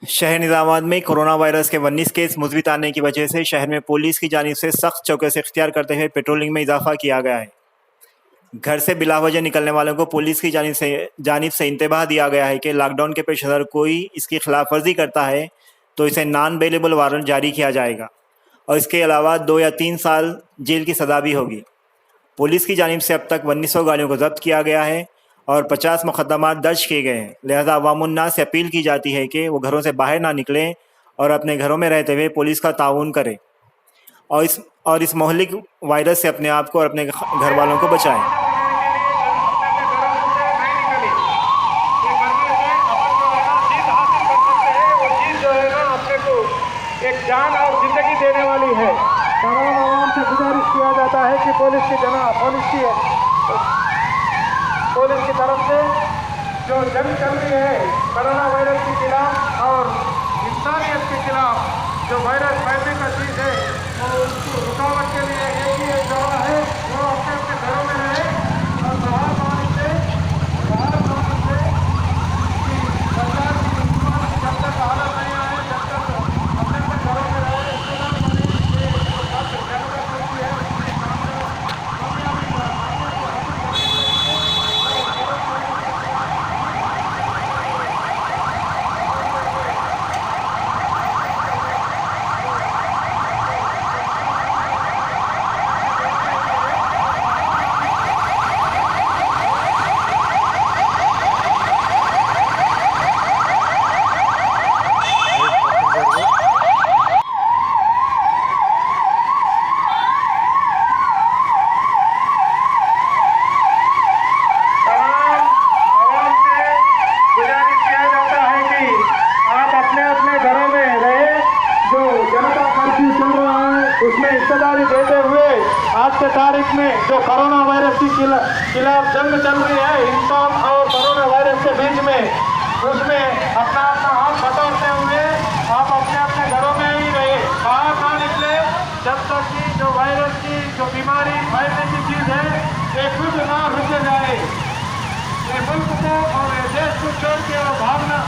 शहर निजामाबाद में corona virus के 19 केस मुस्बत आने की वजह से शहर में पुलिस की जानिब से सख्त चौकसी इख्तियार करते हुए पेट्रोलिंग में इजाफा किया गया है। घर से बिलावजह निकलने वालों को पुलिस की जानिब से इंतबाह दिया गया है कि लॉकडाउन के पेश नज़र कोई इसकी खिलाफ वर्जी करता है तो इसे नॉन बेलेबल वारंट जारी किया जाएगा और इसके अलावा 2 या 3 साल जेल की सज़ा भी होगी। पुलिस की जानिब से अब तक 1900 गाड़ियों को जब्त किया गया है और 50 मुकदमा दर्ज किए गए हैं। लिहाजा अवामुन्नास से अपील की जाती है कि वो घरों से बाहर ना निकलें और अपने घरों में रहते हुए पुलिस का ताउन करें और इस मोहलिक वायरस से अपने आप को और अपने घर वालों को बचाएं। एक जान और जिंदगी देने वाली है। तमाम आवाम से गुजारिश किया जाता है कि पुलिस की तरफ से जो जंग चल रही है कोरोना वायरस के खिलाफ और इंसानियत के खिलाफ जो वायरस फैलने का चीज़ है वो उसको रुकावट के लिए एक ही एक दवा है, वो अपने अपने घरों में रहे और बाहर पानी से सरकार की जब तक हालत नहीं आए जब तक अपने अपने घरों में रहे। उसमें हिस्सेदारी देते हुए आज के तारीख में जो कोरोना वायरस की खिलाफ जंग चल रही है इंसान और कोरोना वायरस के बीच में, उसमें अपना हाथ बटोरते हुए आप अपने अपने घरों में ही रहे, बाहर ना निकले जब तक कि जो वायरस की जो बीमारी फैलने की चीज़ है ये खुद ना रुक जाए। ये मुल्क को और देश को छोड़ के भागना